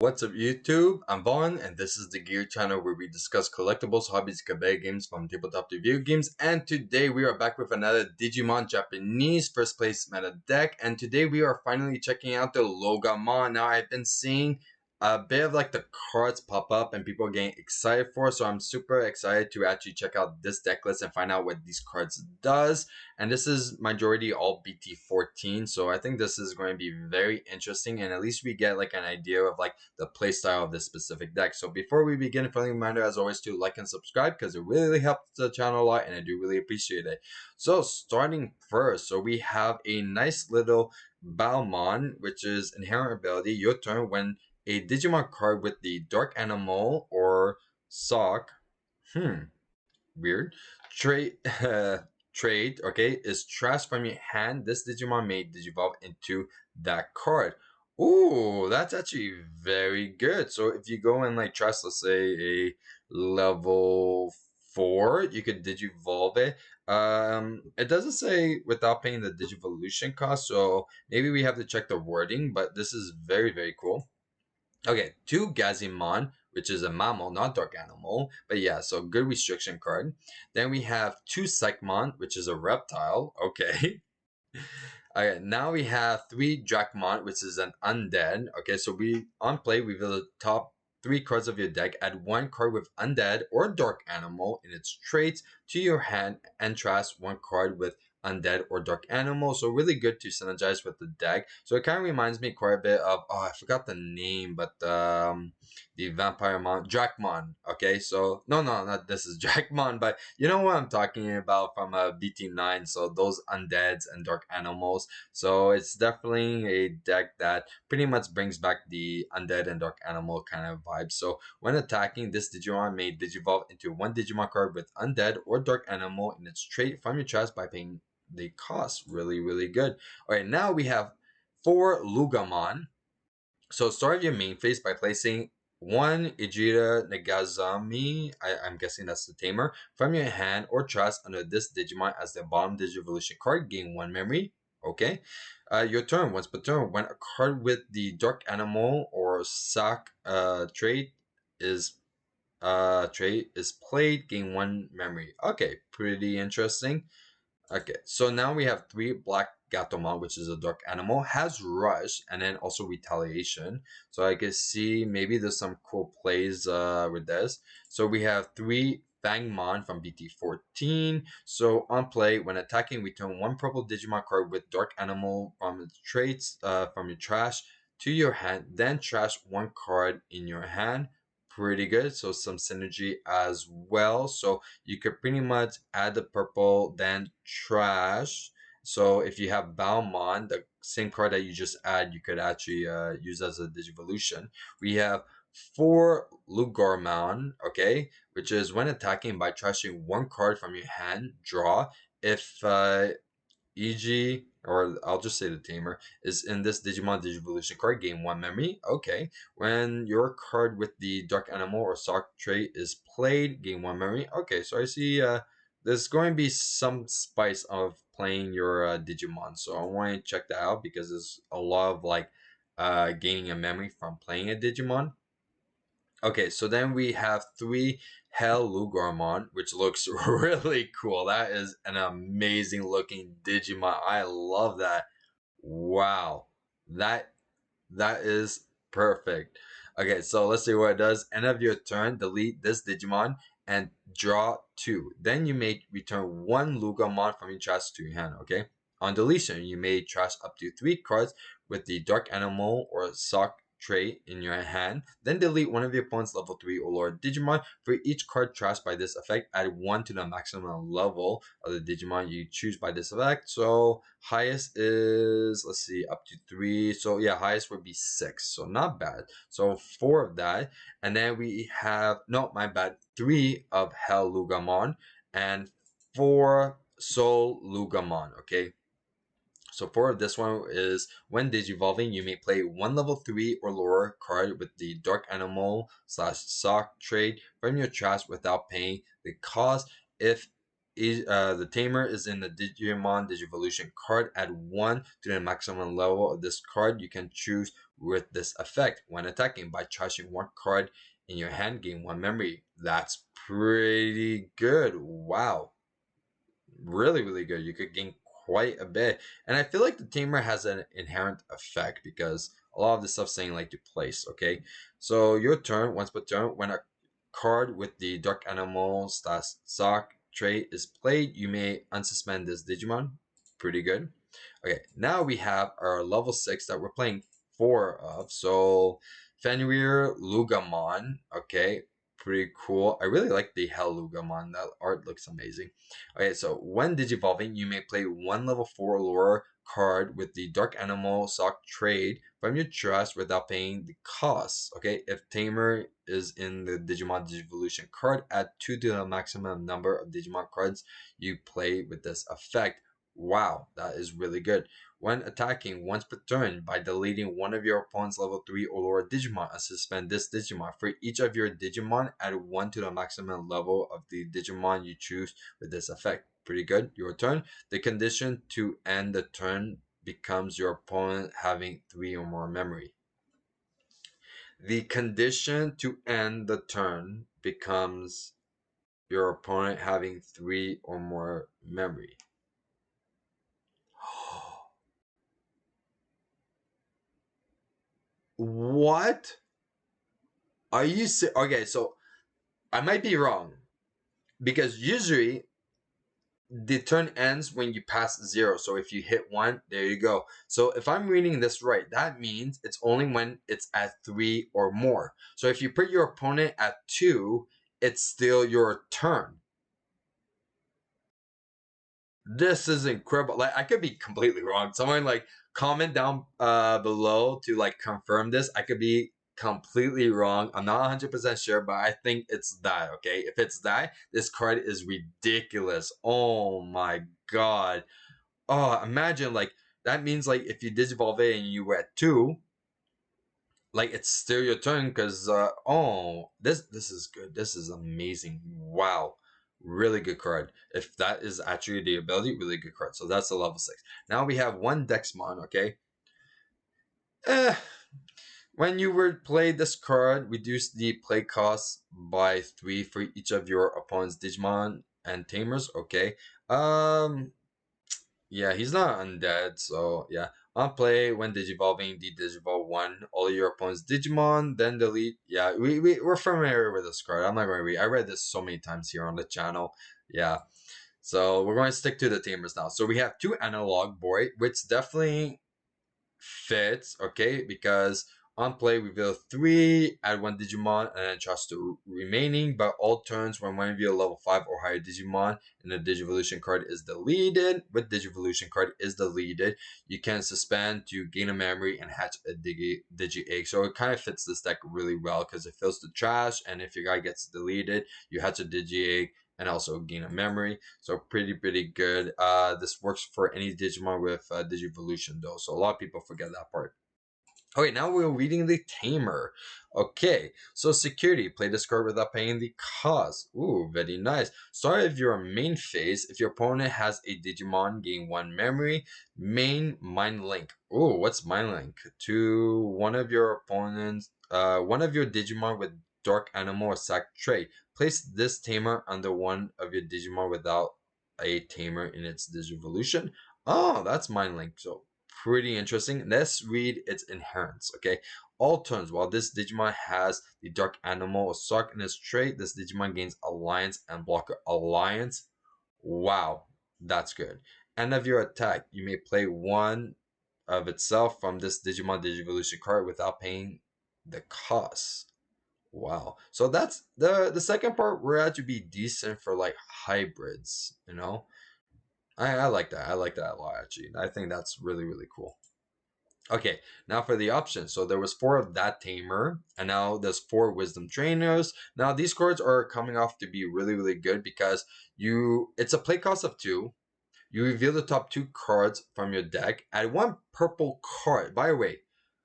What's up YouTube? I'm Vaughn and this is the Gear channel where we discuss collectibles, hobbies, cabaret games from tabletop to video games, and today we are back with another Digimon Japanese first place meta deck, and today we are finally checking out the Loogamon. Now I've been seeing a bit of like the cards pop up and people are getting excited for, so I'm super excited to actually check out this deck list and find out what these cards does. And this is majority all BT14, so I think this is going to be very interesting, and at least we get like an idea of like the playstyle of this specific deck. So before we begin, a friendly reminder as always to like and subscribe because it really helps the channel a lot and I do really appreciate it. So starting first, so we have a nice little Balmon, which is inherent ability. Your turn, when a Digimon card with the Dark Animal or Sock, weird, trade, okay, is trashed from your hand, this Digimon may digivolve into that card. Ooh, that's actually very good. So if you go and like trash, let's say a level 4, you could digivolve it. It doesn't say without paying the digivolution cost, so maybe we have to check the wording, but this is very, very cool. Okay, 2 Gazimon, which is a mammal, not dark animal. But yeah, so good restriction card. Then we have 2 Psychmon, which is a reptile. Okay. Okay, now we have 3 Dracmon, which is an undead. Okay, so we on play, reveal the top 3 cards of your deck. Add 1 card with undead or dark animal in its traits to your hand and trash 1 card with undead or dark animal. So really good to synergize with the deck. So it kind of reminds me quite a bit of, oh, I forgot the name, but the vampire mon Dracmon. Okay, so no, not this is Dracmon, but you know what I'm talking about from BT9. So those undeads and dark animals. So it's definitely a deck that pretty much brings back the undead and dark animal kind of vibe. So when attacking, this Digimon may digivolve into 1 Digimon card with undead or dark animal in its trait from your chest by paying the cost. Really, really good. All right, now we have 4 Loogamon. So start your main phase by placing 1 Ijira Nagazami, I'm guessing that's the tamer, from your hand or trust under this Digimon as the bottom Digivolution card. Gain 1 memory. Okay. Your turn. Once per turn, when a card with the Dark Animal or Sack trait is played, gain 1 memory. Okay, pretty interesting. Okay, so now we have 3 Black Gatomon, which is a dark animal, has Rush, and then also Retaliation. So I can see maybe there's some cool plays with this. So we have 3 Fangmon from BT14. So on play, when attacking, return 1 purple Digimon card with dark animal from its traits from your trash to your hand, then trash 1 card in your hand. Pretty good, so some synergy as well. So you could pretty much add the purple, then trash. So if you have Balmon, the same card that you just add, you could actually use as a Digivolution. We have 4 Lugarmon, okay, which is when attacking by trashing 1 card from your hand, draw. If Eiji, or I'll just say the Tamer, is in this Digimon Digivolution card, gain 1 memory. Okay. When your card with the Dark Animal or Sock trait is played, gain 1 memory. Okay, so I see there's going to be some spice of playing your Digimon. So I want to check that out because there's a lot of like gaining a memory from playing a Digimon. Okay, so then we have 3 Hell Lugarmon, which looks really cool. That is an amazing looking Digimon. I love that. Wow. That that is perfect. Okay, so let's see what it does. End of your turn, delete this Digimon and draw 2. Then you may return 1 Lugamon from your chest to your hand, okay? On deletion, you may trash up to 3 cards with the Dark Animal or Sock trait in your hand. Then delete one of your opponent's level 3 or lower Digimon. For each card trashed by this effect, add 1 to the maximum level of the Digimon you choose by this effect. So highest is, let's see, up to 3. So yeah, highest would be 6. So not bad. So 4 of that. And then we have, no, my bad, 3 of Hell Lugamon and 4 Soul Lugamon, okay? So for this one is when digivolving, you may play 1 level 3 or lower card with the Dark Animal / Sock trait from your trash without paying the cost. If The tamer is in the Digimon Digivolution card. Add 1 to the maximum level of this card you can choose with this effect. When attacking by charging 1 card in your hand, gain 1 memory. That's pretty good. Wow. Really, really good. You could gain quite a bit. And I feel like the tamer has an inherent effect because a lot of this stuff saying like to place, okay? So your turn, once per turn, when a card with the dark animal slash sock trait is played, you may unsuspend this Digimon. Pretty good. Okay, now we have our level 6 that we're playing 4 of. So Fenrir Loogamon, okay, pretty cool. I really like the Hell Loogamon. That art looks amazing. Okay, so when digivolving, you may play 1 level 4 lure card with the Dark Animal Sock trade from your trust without paying the cost. Okay, if Tamer is in the Digimon Digivolution card, add 2 to the maximum number of Digimon cards you play with this effect. Wow, that is really good. When attacking once per turn by deleting one of your opponent's level 3 or lower Digimon and suspend this Digimon. For each of your Digimon, add 1 to the maximum level of the Digimon you choose with this effect. Pretty good. Your turn. The condition to end the turn becomes your opponent having 3 or more memory. The condition to end the turn becomes your opponent having 3 or more memory. What? Are you okay? So I might be wrong because usually the turn ends when you pass 0. So if you hit 1, there you go. So if I'm reading this right, that means it's only when it's at 3 or more. So if you put your opponent at 2, it's still your turn. This is incredible. Like, I could be completely wrong. Someone like comment down below to like confirm this. I could be completely wrong. I'm not 100% sure, but I think it's that. Okay, if it's that, this card is ridiculous. Oh my god. Oh, imagine like that means like if you digivolve it and you were at 2, like it's still your turn because oh, this is good. This is amazing. Wow. Really good card. If that is actually the ability, really good card. So that's a level 6. Now we have one Dexmon, okay? Eh, when you would play this card, reduce the play cost by 3 for each of your opponent's Digimon and Tamers, okay? Yeah, he's not undead, so yeah. On play, when digivolving the Digivolve 1, all your opponent's Digimon, then delete. Yeah, we're familiar with this card. I'm not going to read. I read this so many times here on the channel. Yeah. So we're going to stick to the Tamers now. So we have 2 analog boy, which definitely fits, okay, because on play reveal 3, add 1 Digimon, and then trust the remaining. But all turns when one of your level 5 or higher Digimon and the Digivolution card is deleted, with Digivolution card is deleted, you can suspend to gain a memory and hatch a Digi Egg. So it kind of fits this deck really well because it fills the trash, and if your guy gets deleted, you hatch a Digi Egg and also gain a memory. So pretty good. This works for any Digimon with Digivolution though. So a lot of people forget that part. Okay, now we're reading the Tamer. Okay, so security. Play this card without paying the cost. Ooh, very nice. Start of your main phase. If your opponent has a Digimon, gain 1 memory. Main Mind Link. Ooh, what's Mind Link? To one of your opponents, one of your Digimon with Dark Animal or Sack trait. Place this Tamer under one of your Digimon without a Tamer in its Digivolution. Oh, that's Mind Link. So pretty interesting. Let's read its inherents, okay? All turns, while this Digimon has the Dark Animal or Sock in its trait, this Digimon gains Alliance and Blocker Alliance. Wow, that's good. End of your attack, you may play 1 of itself from this Digimon Digivolution card without paying the cost. Wow. So that's the second part where it to be decent for like hybrids, you know? I like that. I like that a lot actually. I think that's really cool. Okay, now for the options. So there was 4 of that tamer, and now there's 4 wisdom trainers. Now these cards are coming off to be really good because it's a play cost of 2. You reveal the top 2 cards from your deck. Add 1 purple card. By the way,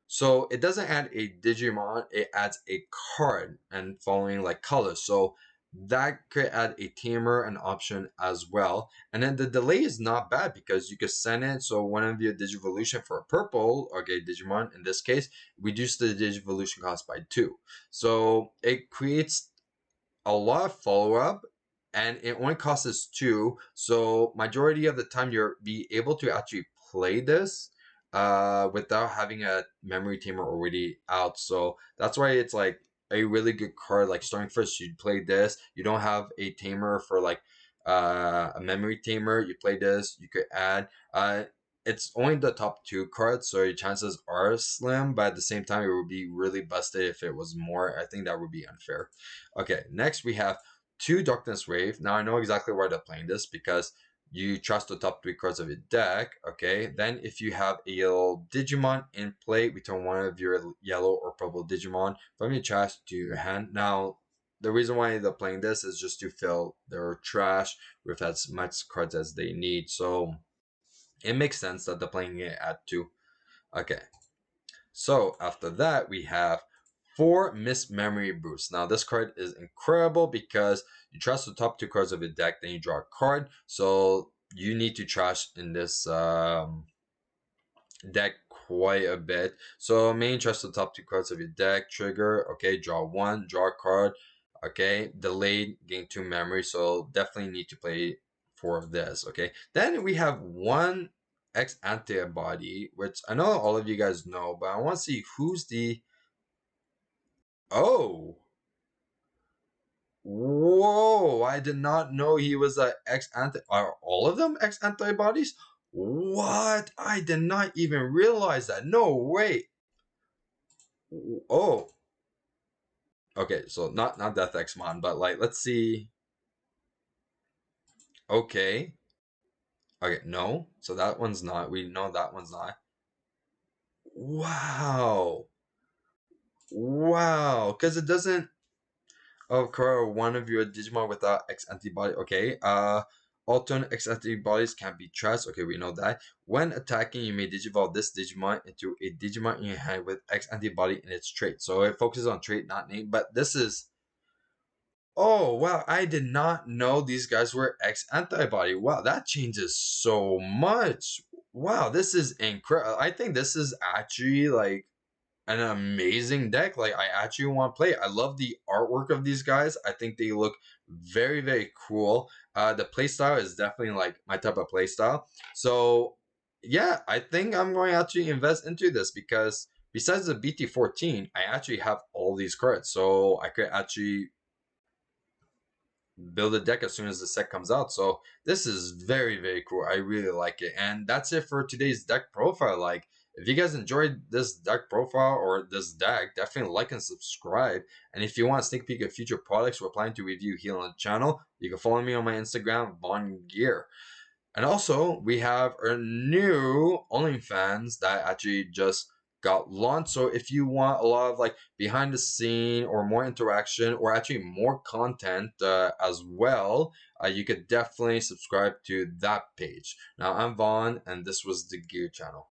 so it doesn't add a Digimon, it adds a card and following like colors. So that could add a tamer an option as well. And then the delay is not bad because you could send it. So one of your Digivolution for a purple, okay, Digimon in this case, reduce the Digivolution cost by 2. So it creates a lot of follow-up, and it only costs us 2. So majority of the time you're be able to actually play this without having a memory tamer already out. So that's why it's like a really good card. Like starting first, you play this. You don't have a tamer for like a memory tamer. You play this. You could add. It's only the top 2 cards, so your chances are slim. But at the same time, it would be really busted if it was more. I think that would be unfair. Okay, next we have 2 Darkness Wave. Now I know exactly why they're playing this because you trust the top 3 cards of your deck. Okay, then if you have a yellow Digimon in play, return one of your yellow or purple Digimon from your trash to your hand. Now, the reason why they're playing this is just to fill their trash with as much cards as they need. So it makes sense that they're playing it at 2. Okay, so after that we have 4 Miss Memory Boost. Now this card is incredible because you trust the top 2 cards of your deck, then you draw a card. So you need to trash in this deck quite a bit. So main trust the top 2 cards of your deck. Trigger, okay, draw 1, draw a card. Okay, delayed, gain 2 memory. So definitely need to play for this. Okay, then we have 1 X antibody, which I know all of you guys know, but I want to see who's the. Oh, whoa! I did not know he was a X anti. Are all of them X antibodies? What? I did not even realize that. No way. Oh, okay. So not Death Xmon, but like let's see. Okay. Okay. No. So that one's not. We know that one's not. Wow. Wow. Because it doesn't occur one of your Digimon without X antibody. Okay. Alternate X antibodies can be trust. Okay, we know that. When attacking, you may digivolve this Digimon into a Digimon in your hand with X antibody in its trait. So it focuses on trait, not name. But this is. Oh wow! I did not know these guys were X antibody. Wow, that changes so much. Wow, this is incredible. I think this is actually like an amazing deck. Like I actually want to play it. I love the artwork of these guys. I think they look very very cool. The playstyle is definitely like my type of playstyle. So yeah, I think I'm going to actually invest into this because besides the BT14, I actually have all these cards. So I could actually build a deck as soon as the set comes out. So this is very very cool. I really like it. And that's it for today's deck profile. Like if you guys enjoyed this deck profile or this deck, definitely like and subscribe. And if you want a sneak peek of future products we're planning to review here on the channel, you can follow me on my Instagram, VaughnGear. And also, we have a new OnlyFans that actually just got launched. So if you want a lot of like behind the scene or more interaction or actually more content as well, you could definitely subscribe to that page. Now I'm Vaughn and this was the Gear Channel.